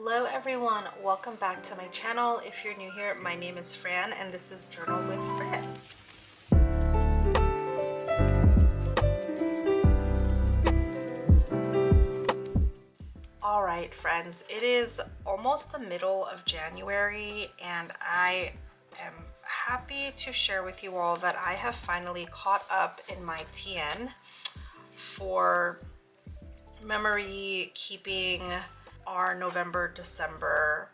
Hello everyone, welcome back to my channel. If you're new here, my name is Fran and this is Journal with Fran. Alright friends, it is almost the middle of January and I am happy to share with you all that I have finally caught up in my TN for memory keeping our November-December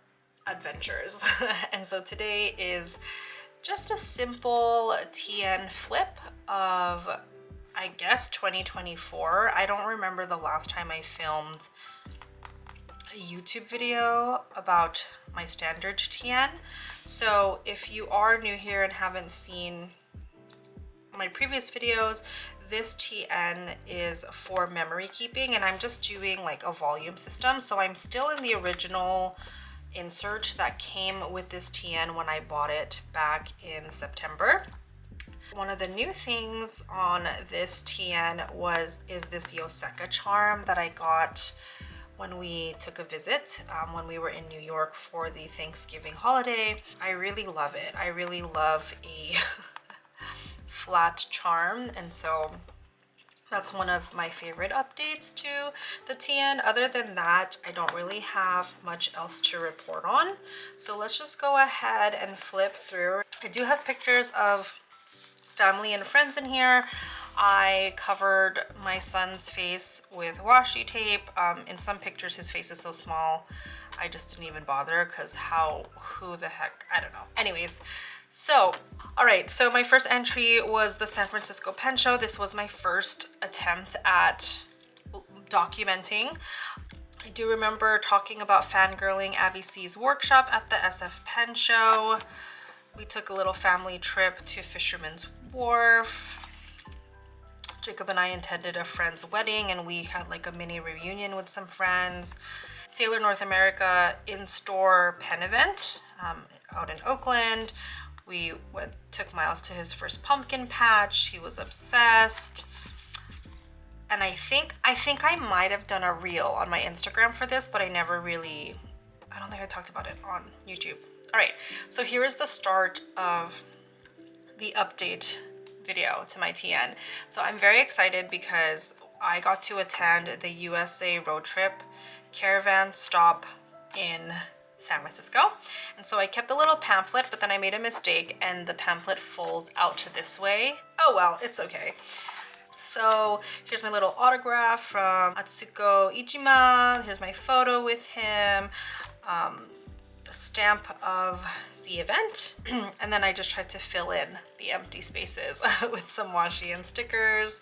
adventures. And so today is just a simple TN flip of, I guess, 2024. I don't remember the last time I filmed a YouTube video about my standard TN. So if you are new here and haven't seen my previous videos, this TN is for memory keeping and I'm just doing like a volume system. So I'm still in the original insert that came with this TN when I bought it back in September. One of the new things on this TN is this Yoseka charm that I got when we took a visit when we were in New York for the Thanksgiving holiday. I really love it. I really love a flat charm, and so that's one of my favorite updates to the TN. Other than that, I don't really have much else to report on. So let's just go ahead and flip through. I do have pictures of family and friends in here. I covered my son's face with washi tape. In some pictures his face is so small I just didn't even bother because who the heck, I don't know. Anyways, so all right, so my first entry was the San Francisco Pen Show. This was my first attempt at documenting. I do remember talking about fangirling Abby C's workshop at the SF Pen Show. We took a little family trip to Fisherman's Wharf. Jacob and I attended a friend's wedding and we had like a mini reunion with some friends. Sailor North America in-store pen event out in Oakland. We took Miles to his first pumpkin patch. He was obsessed. And I think I might have done a reel on my Instagram for this, but I don't think I talked about it on YouTube. All right, so here is the start of the update video to my TN. So I'm very excited because I got to attend the USA road trip caravan stop in San Francisco. And so I kept the little pamphlet, but then I made a mistake and the pamphlet folds out this way. Oh well, it's okay. So here's my little autograph from Atsuko Ijima. Here's my photo with him. The stamp of the event. And then I just tried to fill in the empty spaces with some washi and stickers.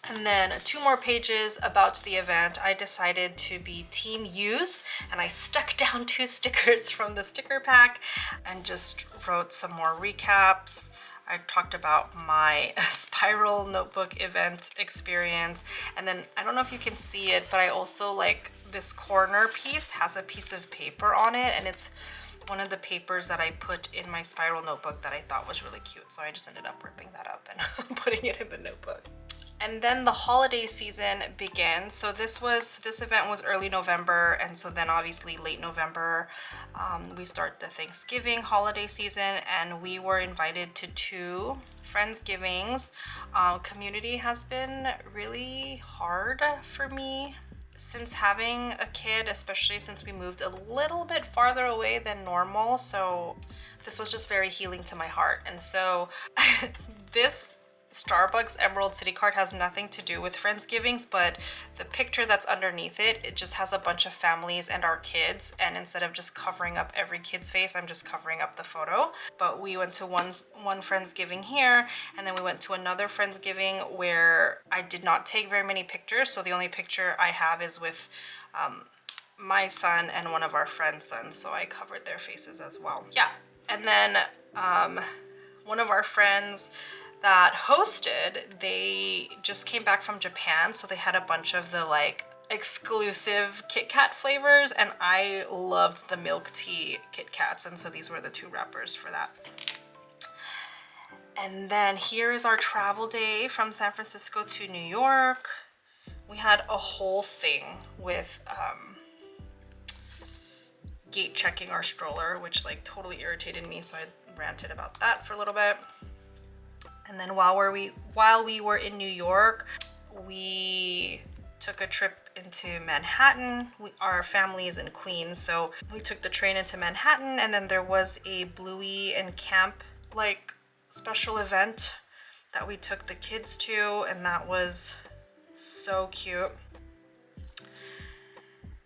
And then 2 more pages about the event. I decided to be Team Use and I stuck down 2 stickers from the sticker pack and just wrote some more recaps. I talked about my spiral notebook event experience. And then I don't know if you can see it, but I also like this corner piece has a piece of paper on it and it's one of the papers that I put in my spiral notebook that I thought was really cute. So I just ended up ripping that up and putting it in the notebook. And then the holiday season begins. So this event was early November, and so then obviously late November we start the Thanksgiving holiday season, and we were invited to 2 Friendsgivings. Community has been really hard for me since having a kid, especially since we moved a little bit farther away than normal. So this was just very healing to my heart. And so this Starbucks Emerald City card has nothing to do with Friendsgivings, but the picture that's underneath it just has a bunch of families and our kids, and instead of just covering up every kid's face, I'm just covering up the photo. But we went to one Friendsgiving here, and then we went to another Friendsgiving where I did not take very many pictures, so the only picture I have is with my son and one of our friends' sons, so I covered their faces as well. Yeah, and then one of our friends that hosted, they just came back from Japan, so they had a bunch of the like exclusive Kit Kat flavors, and I loved the milk tea Kit Kats, and so these were the 2 wrappers for that. And then here is our travel day from San Francisco to New York. We had a whole thing with gate checking our stroller, which like totally irritated me, so I ranted about that for a little bit. And then while we were in New York, we took a trip into Manhattan. Our family is in Queens, so we took the train into Manhattan, and then there was a Bluey and Camp like special event that we took the kids to, and that was so cute.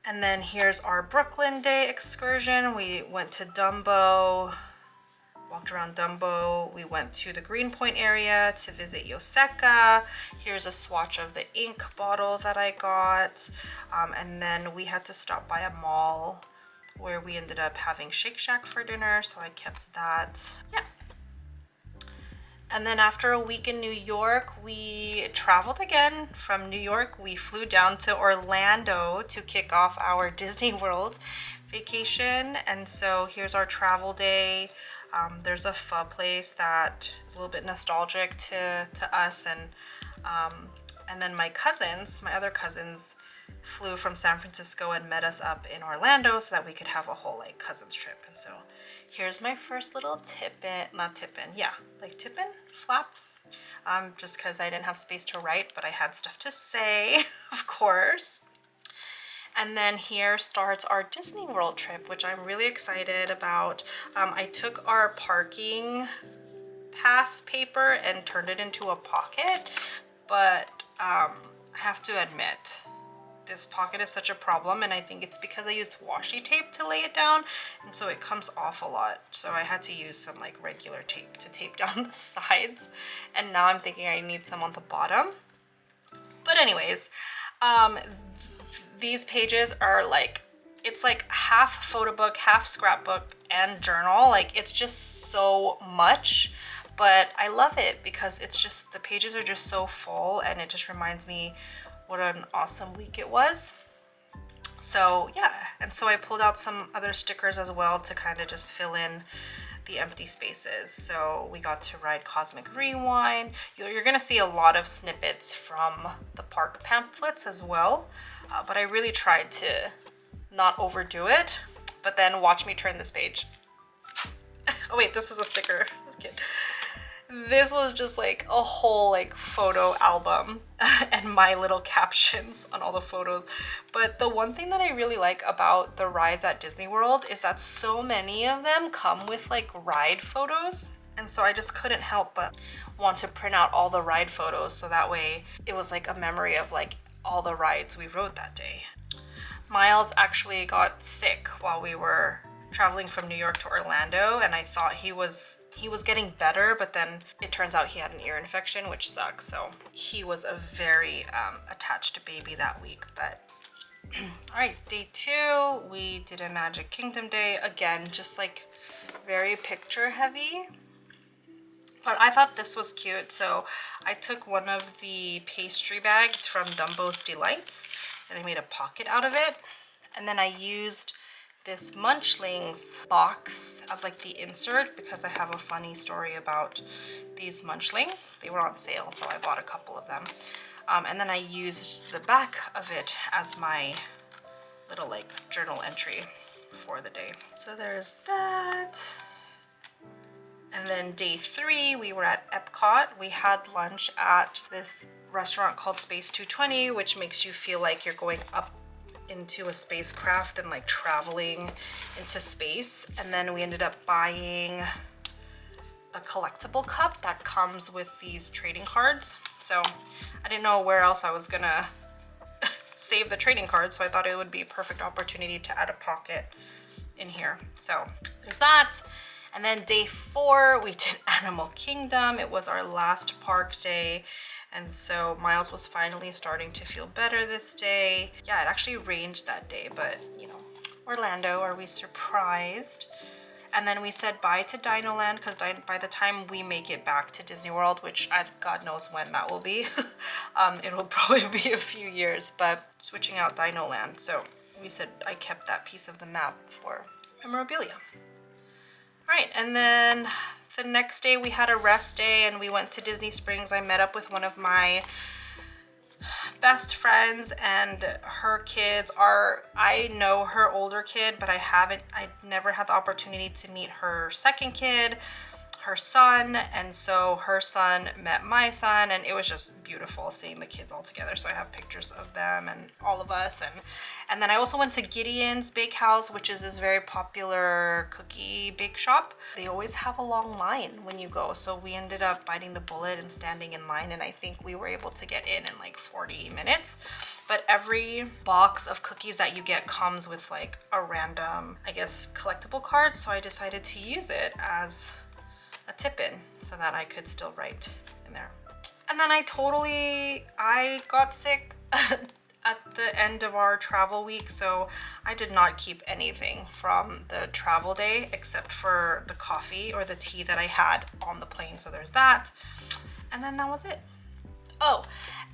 And then here's our Brooklyn Day excursion. We went to Dumbo, walked around Dumbo. We went to the Greenpoint area to visit Yoseka. Here's a swatch of the ink bottle that I got. And then we had to stop by a mall where we ended up having Shake Shack for dinner, so I kept that. Yeah. And then after a week in New York, we traveled again. From New York, we flew down to Orlando to kick off our Disney World vacation. And so here's our travel day. There's a pho place that is a little bit nostalgic to us. And then my other cousins, flew from San Francisco and met us up in Orlando so that we could have a whole like cousins trip. And so here's my first little tip-in flap, just because I didn't have space to write, but I had stuff to say, of course. And then here starts our Disney World trip, which I'm really excited about. I took our parking pass paper and turned it into a pocket, but I have to admit, this pocket is such a problem, and I think it's because I used washi tape to lay it down, and so it comes off a lot. So I had to use some like regular tape to tape down the sides, and now I'm thinking I need some on the bottom. But anyways, these pages are like, it's like half photo book, half scrapbook, and journal. Like, it's just so much, but I love it because it's just, the pages are just so full, and it just reminds me what an awesome week it was. So yeah, and so I pulled out some other stickers as well to kind of just fill in the empty spaces. So we got to ride Cosmic Rewind. You're gonna see a lot of snippets from the park pamphlets as well, but I really tried to not overdo it. But then watch me turn this page. Oh wait, this is a sticker. Okay. This was just like a whole like photo album and my little captions on all the photos. But the one thing that I really like about the rides at Disney World is that so many of them come with like ride photos. And so I just couldn't help but want to print out all the ride photos, so that way it was like a memory of like all the rides we rode that day. Miles actually got sick while we were traveling from New York to Orlando, and I thought he was getting better, but then it turns out he had an ear infection, which sucks. So he was a very attached baby that week. But all right, day 2, we did a Magic Kingdom day. Again, just like very picture heavy, but I thought this was cute. So I took one of the pastry bags from Dumbo's Delights and I made a pocket out of it, and then I used this Munchlings box as like the insert because I have a funny story about these Munchlings. They were on sale, so I bought a couple of them. And then I used the back of it as my little like journal entry for the day. So there's that. And then day 3, we were at Epcot. We had lunch at this restaurant called Space 220, which makes you feel like you're going up into a spacecraft and like traveling into space. And then we ended up buying a collectible cup that comes with these trading cards. So I didn't know where else I was gonna save the trading cards, so I thought it would be a perfect opportunity to add a pocket in here. So there's that. And then day 4, we did Animal Kingdom. It was our last park day. And so Miles was finally starting to feel better this day. Yeah, it actually rained that day, but you know, Orlando, are we surprised? And then we said bye to Dinoland because by the time we make it back to Disney World, which God knows when that will be, it'll probably be a few years, but switching out Dinoland. So we said I kept that piece of the map for memorabilia. All right, and then the next day we had a rest day and we went to Disney Springs. I met up with one of my best friends, and her kids are, I know her older kid, but I never had the opportunity to meet her second kid, her son, and so her son met my son, and it was just beautiful seeing the kids all together. So I have pictures of them and all of us, and then I also went to Gideon's Bakehouse, which is this very popular cookie bake shop. They always have a long line when you go, so we ended up biting the bullet and standing in line, and I think we were able to get in like 40 minutes. But every box of cookies that you get comes with like a random, I guess, collectible card, so I decided to use it as a tip-in so that I could still write in there. And then I got sick at the end of our travel week, so I did not keep anything from the travel day except for the coffee or the tea that I had on the plane. So there's that, and then that was it. Oh,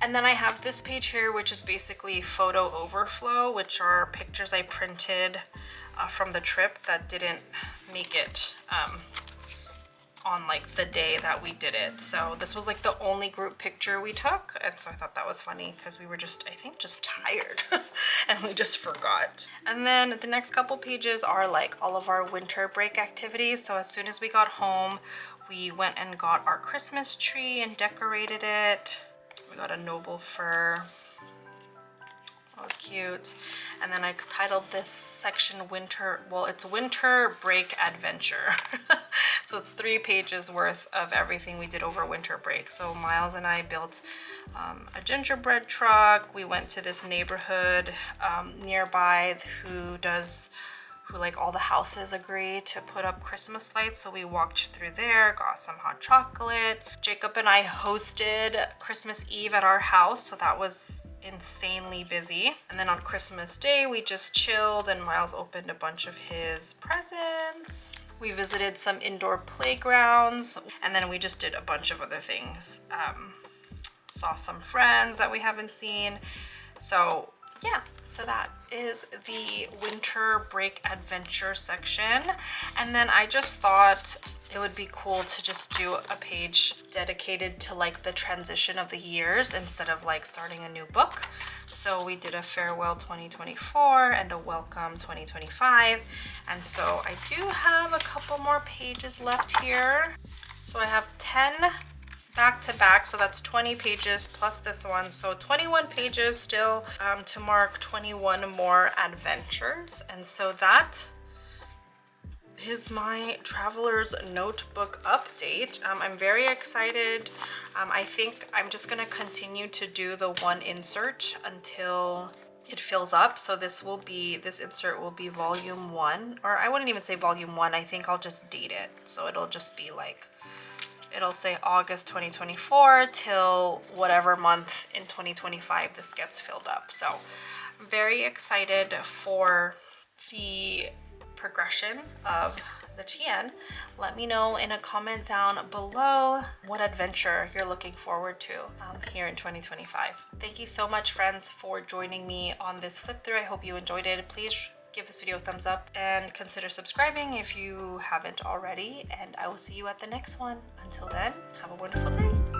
and then I have this page here, which is basically photo overflow, which are pictures I printed from the trip that didn't make it on like the day that we did it. So this was like the only group picture we took, and so I thought that was funny because we were just, I think, just tired and we just forgot. And then the next couple pages are like all of our winter break activities. So as soon as we got home, we went and got our Christmas tree and decorated it. We got a noble fir. That was cute. And then I titled this section it's Winter Break Adventure. So it's 3 pages worth of everything we did over winter break. So Miles and I built a gingerbread truck. We went to this neighborhood nearby who like all the houses agree to put up Christmas lights. So we walked through there, got some hot chocolate. Jacob and I hosted Christmas Eve at our house, so that was insanely busy. And then on Christmas Day, we just chilled and Miles opened a bunch of his presents. We visited some indoor playgrounds, and then we just did a bunch of other things. Saw some friends that we haven't seen. So yeah, so that is the winter break adventure section. And then I just thought it would be cool to just do a page dedicated to like the transition of the years instead of like starting a new book. So we did a farewell 2024 and a welcome 2025. And so I do have a couple more pages left here. So I have 10 back to back, so that's 20 pages plus this one, so 21 pages still to mark 21 more adventures. And so that is my Traveler's Notebook update. I'm very excited. I think I'm just gonna continue to do the one insert until it fills up. So this insert will be volume 1, or I wouldn't even say volume 1, I think I'll just date it. So it'll just be like, it'll say August 2024 till whatever month in 2025 this gets filled up. So I'm very excited for the progression of the TN. Let me know in a comment down below what adventure you're looking forward to here in 2025. Thank you so much, friends, for joining me on this flip through. I hope you enjoyed it. Please give this video a thumbs up and consider subscribing if you haven't already, and I will see you at the next one. Until then, have a wonderful day.